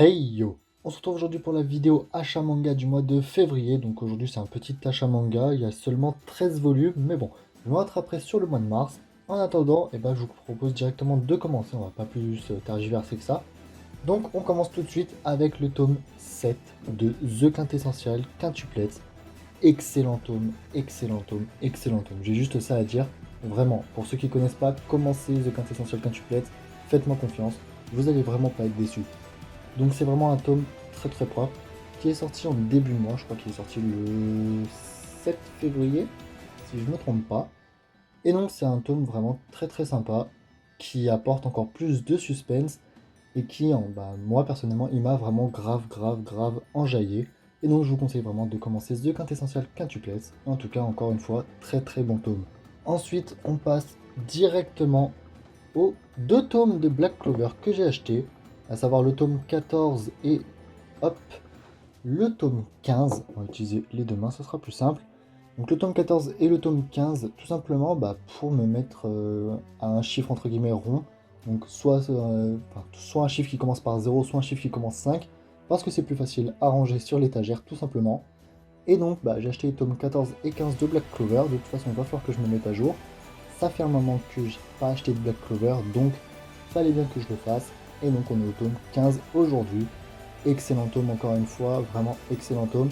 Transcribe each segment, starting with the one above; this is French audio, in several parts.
Hey yo! On se retrouve aujourd'hui pour la vidéo achat manga du mois de février. Donc aujourd'hui c'est un petit achat manga, il y a seulement 13 volumes, mais bon, je me rattraperai sur le mois de mars. En attendant, je vous propose directement de commencer, on va pas plus tergiverser que ça. Donc on commence tout de suite avec le tome 7 de The Quintessential Quintuplet. Excellent tome, excellent tome, excellent tome. J'ai juste ça à dire. Vraiment, pour ceux qui connaissent pas, commencez The Quintessential Quintuplet, faites-moi confiance, vous allez vraiment pas être déçus. Donc c'est vraiment un tome très très propre, qui est sorti en début de mois, je crois qu'il est sorti le 7 février, si je ne me trompe pas. Et donc c'est un tome vraiment très très sympa, qui apporte encore plus de suspense, et qui, moi personnellement, il m'a vraiment grave enjaillé. Et donc je vous conseille vraiment de commencer The Quintessential Quintuplet. En tout cas, encore une fois, très très bon tome. Ensuite, on passe directement aux deux tomes de Black Clover que j'ai acheté, à savoir le tome 14 et hop, le tome 15. On va utiliser les deux mains, ça sera plus simple. Donc le tome 14 et le tome 15, tout simplement pour me mettre à un chiffre entre guillemets rond. Donc soit un chiffre qui commence par 0, soit un chiffre qui commence 5, parce que c'est plus facile à ranger sur l'étagère tout simplement. Et donc j'ai acheté les tomes 14 et 15 de Black Clover, de toute façon il va falloir que je me mette à jour. Ça fait un moment que j'ai pas acheté de Black Clover, donc fallait bien que je le fasse. Et donc on est au tome 15 aujourd'hui. Excellent tome encore une fois, vraiment excellent tome.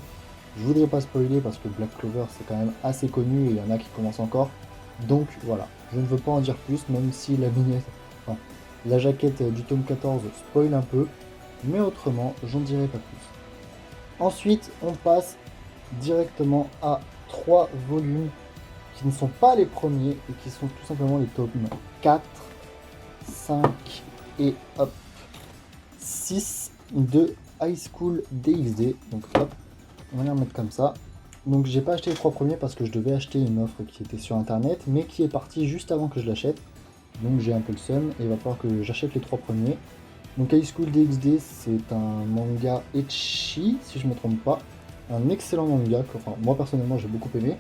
Je voudrais pas spoiler parce que Black Clover c'est quand même assez connu et il y en a qui commencent encore. Donc voilà, je ne veux pas en dire plus, même si la vignette, enfin, la jaquette du tome 14 spoil un peu, mais autrement, j'en dirai pas plus. Ensuite, on passe directement à 3 volumes qui ne sont pas les premiers et qui sont tout simplement les tomes 4, 5 et hop, 6 de High School DxD. Donc hop, on va les remettre comme ça. Donc j'ai pas acheté les 3 premiers parce que je devais acheter une offre qui était sur internet, mais qui est partie juste avant que je l'achète. Donc j'ai un peu le seum et il va falloir que j'achète les 3 premiers. Donc High School DxD, c'est un manga ecchi, si je me trompe pas. Un excellent manga que moi personnellement j'ai beaucoup aimé.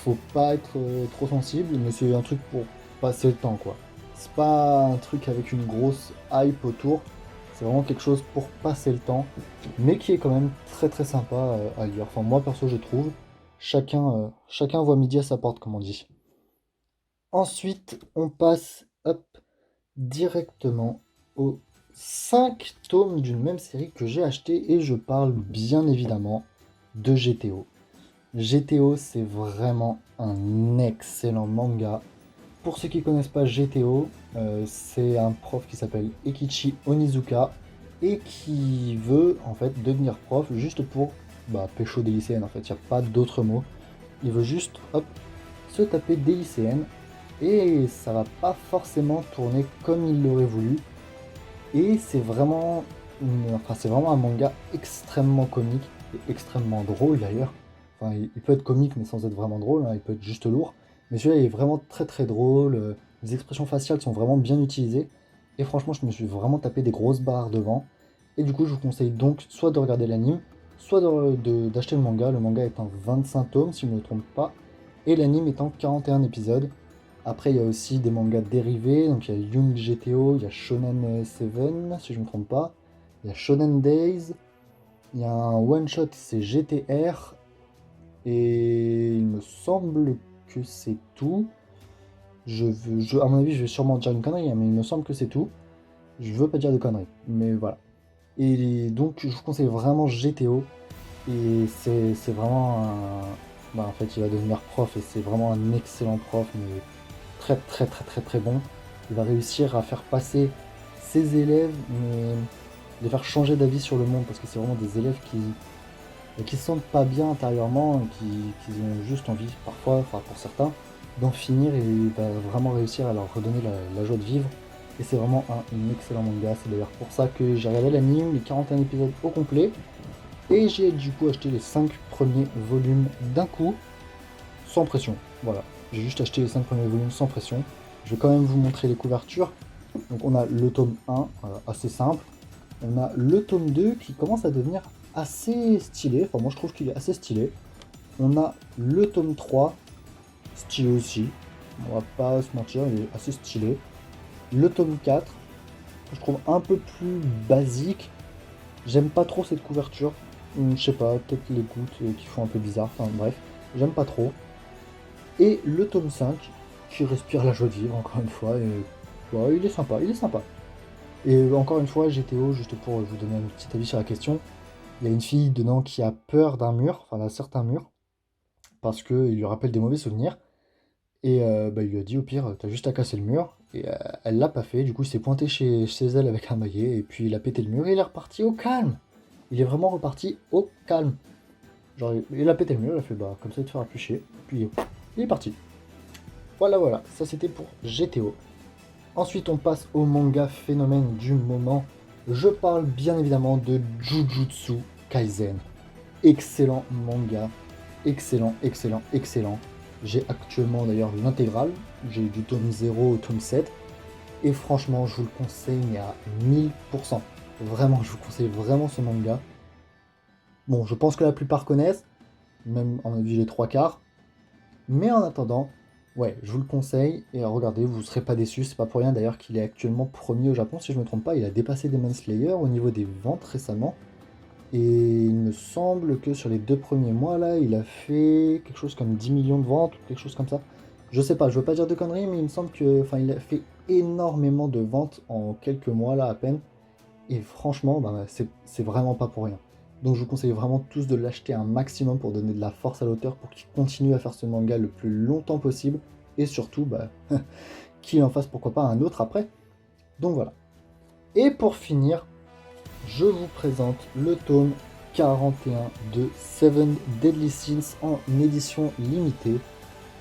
Faut pas être trop sensible, mais c'est un truc pour passer le temps quoi. C'est pas un truc avec une grosse hype autour, c'est vraiment quelque chose pour passer le temps, mais qui est quand même très très sympa à lire. Enfin moi perso je trouve, chacun voit midi à sa porte comme on dit. Ensuite on passe hop, directement aux 5 tomes d'une même série que j'ai acheté et je parle bien évidemment de GTO. GTO, c'est vraiment un excellent manga. Pour ceux qui connaissent pas GTO, c'est un prof qui s'appelle Ekichi Onizuka et qui veut en fait devenir prof juste pour pécho des lycéennes en fait, il n'y a pas d'autre mot. Il veut juste hop, se taper des lycéennes et ça va pas forcément tourner comme il l'aurait voulu. Et c'est vraiment, c'est vraiment un manga extrêmement comique et extrêmement drôle d'ailleurs. Enfin, il peut être comique mais sans être vraiment drôle, hein, il peut être juste lourd. Mais celui-là il est vraiment très très drôle. Les expressions faciales sont vraiment bien utilisées. Et franchement, je me suis vraiment tapé des grosses barres devant. Et du coup, je vous conseille donc soit de regarder l'anime, soit d'acheter le manga. Le manga est en 25 tomes si je ne me trompe pas. Et l'anime est en 41 épisodes. Après, il y a aussi des mangas dérivés, donc il y a Young GTO, il y a Shonen 7, si je ne me trompe pas, il y a Shonen Days, il y a un one-shot, c'est GTR, et il me semble que c'est tout. À mon avis, je vais sûrement dire une connerie, hein, mais il me semble que c'est tout. Je veux pas dire de conneries, mais voilà. Et donc, je vous conseille vraiment GTO, et c'est vraiment un... en fait, il va devenir prof, et c'est vraiment un excellent prof, mais très bon. Il va réussir à faire passer ses élèves, mais les faire changer d'avis sur le monde, parce que c'est vraiment des élèves qui se sentent pas bien intérieurement, qui ont juste envie, parfois, enfin pour certains, d'en finir, et il va vraiment réussir à leur redonner la joie de vivre. Et c'est vraiment un excellent manga, c'est d'ailleurs pour ça que j'ai regardé l'anime, les 41 épisodes au complet, et j'ai du coup acheté les 5 premiers volumes d'un coup, sans pression. Voilà, j'ai juste acheté les 5 premiers volumes sans pression. Je vais quand même vous montrer les couvertures. Donc on a le tome 1, assez simple. On a le tome 2 qui commence à devenir assez stylé. Enfin moi je trouve qu'il est assez stylé. On a le tome 3, stylé aussi. On va pas se mentir, il est assez stylé. Le tome 4, je trouve un peu plus basique, J'aime pas trop cette couverture. Je sais pas, peut-être les gouttes qui font un peu bizarre. Enfin bref, j'aime pas trop. Et le tome 5 qui respire la joie de vivre encore une fois. Et ouais, il est sympa, il est sympa. Et encore une fois, GTO, juste pour vous donner un petit avis sur la question, il y a une fille dedans qui a peur d'un mur, enfin d'un certain mur, parce qu'il lui rappelle des mauvais souvenirs. Et bah, il lui a dit au pire, t'as juste à casser le mur. Et elle l'a pas fait, du coup il s'est pointé chez elle avec un maillet, et puis il a pété le mur et il est reparti au calme. Il est vraiment reparti au calme. Genre il a pété le mur, il a fait bah comme ça il te fera plus chier. Puis il est parti. Voilà voilà, ça c'était pour GTO. Ensuite on passe au manga phénomène du moment. Je parle bien évidemment de Jujutsu Kaisen. Excellent manga, excellent, excellent, excellent. J'ai actuellement d'ailleurs l'intégrale, j'ai du tome 0 au tome 7, et franchement je vous le conseille mais à 1000%. Vraiment, je vous conseille vraiment ce manga. Bon, je pense que la plupart connaissent, même en avis les trois quarts, mais en attendant, ouais, je vous le conseille, et regardez, vous ne serez pas déçus, c'est pas pour rien d'ailleurs qu'il est actuellement premier au Japon, si je ne me trompe pas, il a dépassé Demon Slayer au niveau des ventes récemment. Et il me semble que sur les 2 premiers mois, là, il a fait quelque chose comme 10 millions de ventes, ou quelque chose comme ça. Je sais pas, je veux pas dire de conneries, mais il me semble que, enfin, il a fait énormément de ventes en quelques mois, là, à peine. Et franchement, bah, c'est vraiment pas pour rien. Donc je vous conseille vraiment tous de l'acheter un maximum pour donner de la force à l'auteur, pour qu'il continue à faire ce manga le plus longtemps possible. Et surtout, bah, qu'il en fasse pourquoi pas un autre après. Donc voilà. Et pour finir, je vous présente le tome 41 de Seven Deadly Sins en édition limitée.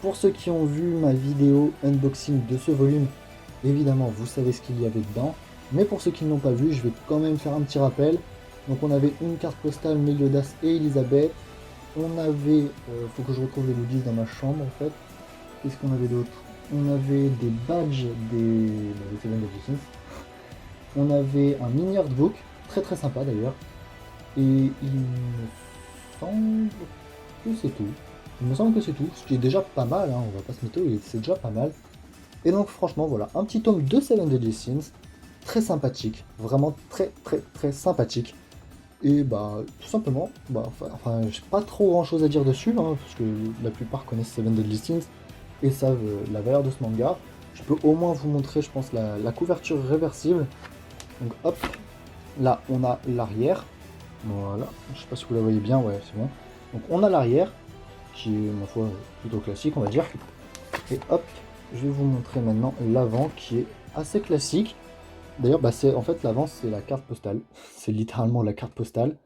Pour ceux qui ont vu ma vidéo unboxing de ce volume, évidemment vous savez ce qu'il y avait dedans. Mais pour ceux qui ne l'ont pas vu, je vais quand même faire un petit rappel. Donc on avait une carte postale Meliodas et Elisabeth. On avait, faut que je retrouve les goodies dans ma chambre en fait. Qu'est-ce qu'on avait d'autre? On avait des badges des Seven Deadly Sins. On avait un mini artbook, très très sympa d'ailleurs. Et il me semble que c'est tout. Il me semble que c'est tout, ce qui est déjà pas mal, hein, on va pas se mytho, c'est déjà pas mal. Et donc franchement voilà, un petit tome de Seven Deadly Sins, très sympathique, vraiment très très très sympathique. Et bah tout simplement, bah, enfin j'ai pas trop grand chose à dire dessus, hein, parce que la plupart connaissent Seven Deadly Sins et savent la valeur de ce manga. Je peux au moins vous montrer, je pense, la couverture réversible. Donc hop, là on a l'arrière. Voilà, je sais pas si vous la voyez bien, ouais, c'est bon. Donc on a l'arrière, qui est, ma foi, plutôt classique, on va dire. Et hop, je vais vous montrer maintenant l'avant, qui est assez classique. D'ailleurs, bah, en fait, l'avant, c'est la carte postale. C'est littéralement la carte postale.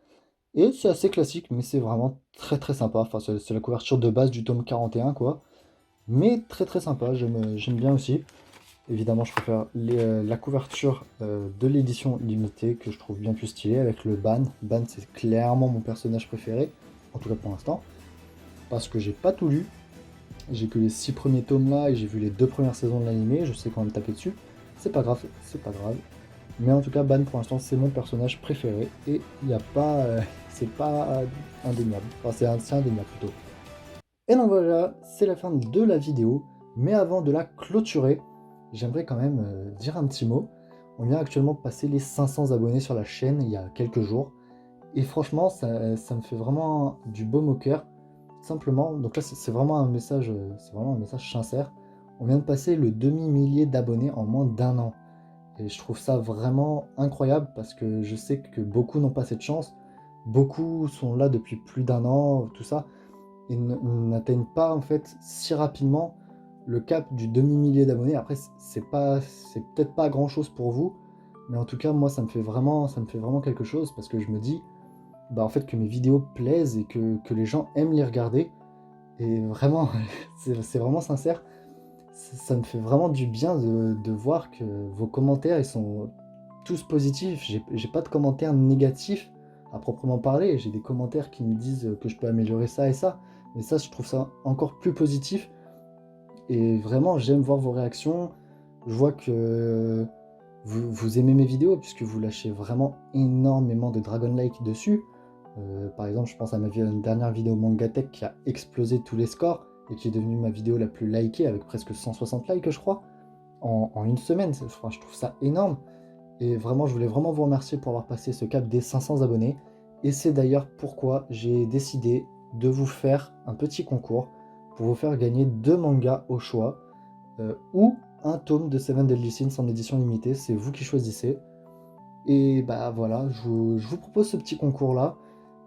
Et c'est assez classique, mais c'est vraiment très très sympa. Enfin, c'est la couverture de base du tome 41, quoi. Mais très très sympa, j'aime bien aussi. Évidemment, je préfère la couverture de l'édition limitée que je trouve bien plus stylée avec le Ban. Ban, c'est clairement mon personnage préféré, en tout cas pour l'instant, parce que j'ai pas tout lu. J'ai que les 6 premiers tomes là et j'ai vu les 2 premières saisons de l'animé. Je sais quand même taper dessus. C'est pas grave, c'est pas grave. Mais en tout cas, Ban pour l'instant, c'est mon personnage préféré et il n'y a pas, c'est pas indéniable. Enfin, c'est indéniable plutôt. Et donc voilà, c'est la fin de la vidéo. Mais avant de la clôturer, j'aimerais quand même dire un petit mot. On vient actuellement de passer les 500 abonnés sur la chaîne il y a quelques jours. Et franchement, ça me fait vraiment du baume au cœur. Simplement, donc là c'est vraiment un message sincère. On vient de passer le demi-millier d'abonnés en moins d'un an. Et je trouve ça vraiment incroyable parce que je sais que beaucoup n'ont pas cette chance. Beaucoup sont là depuis plus d'un an, tout ça et n'atteignent pas en fait si rapidement le cap du demi-millier d'abonnés. Après, c'est peut-être pas grand-chose pour vous, mais en tout cas, moi, ça me fait vraiment quelque chose parce que je me dis, bah en fait, que mes vidéos plaisent et que les gens aiment les regarder. Et vraiment, c'est vraiment sincère. Ça me fait vraiment du bien de voir que vos commentaires, ils sont tous positifs. J'ai pas de commentaires négatifs à proprement parler. J'ai des commentaires qui me disent que je peux améliorer ça et ça. Mais ça, je trouve ça encore plus positif. Et vraiment, j'aime voir vos réactions. Je vois que vous aimez mes vidéos puisque vous lâchez vraiment énormément de Dragon Like dessus. Par exemple, je pense à ma dernière vidéo Mangatech qui a explosé tous les scores et qui est devenue ma vidéo la plus likée avec presque 160 likes, je crois, en une semaine. Enfin, je trouve ça énorme. Et vraiment, je voulais vraiment vous remercier pour avoir passé ce cap des 500 abonnés. Et c'est d'ailleurs pourquoi j'ai décidé de vous faire un petit concours pour vous faire gagner 2 mangas au choix ou un tome de Seven Deadly Sins en édition limitée. C'est vous qui choisissez. Et bah voilà, je vous propose ce petit concours-là.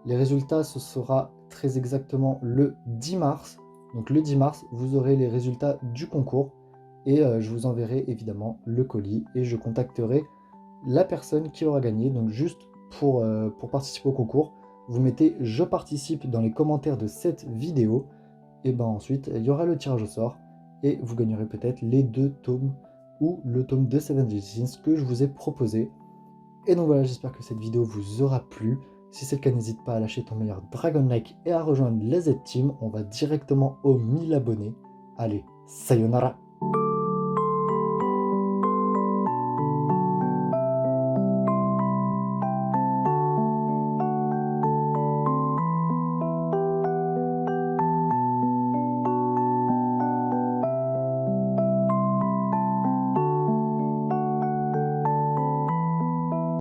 Les résultats, ce sera très exactement le 10 mars. Donc le 10 mars, vous aurez les résultats du concours. Et je vous enverrai évidemment le colis. Et je contacterai la personne qui aura gagné. Donc juste pour participer au concours, vous mettez «Je participe» dans les commentaires de cette vidéo. Et ben ensuite, il y aura le tirage au sort. Et vous gagnerez peut-être les 2 tomes ou le tome de Seven Deadly Sins que je vous ai proposé. Et donc voilà, j'espère que cette vidéo vous aura plu. Si c'est le cas, n'hésite pas à lâcher ton meilleur Dragon Like et à rejoindre les Z-Team. On va directement aux 1000 abonnés. Allez, sayonara!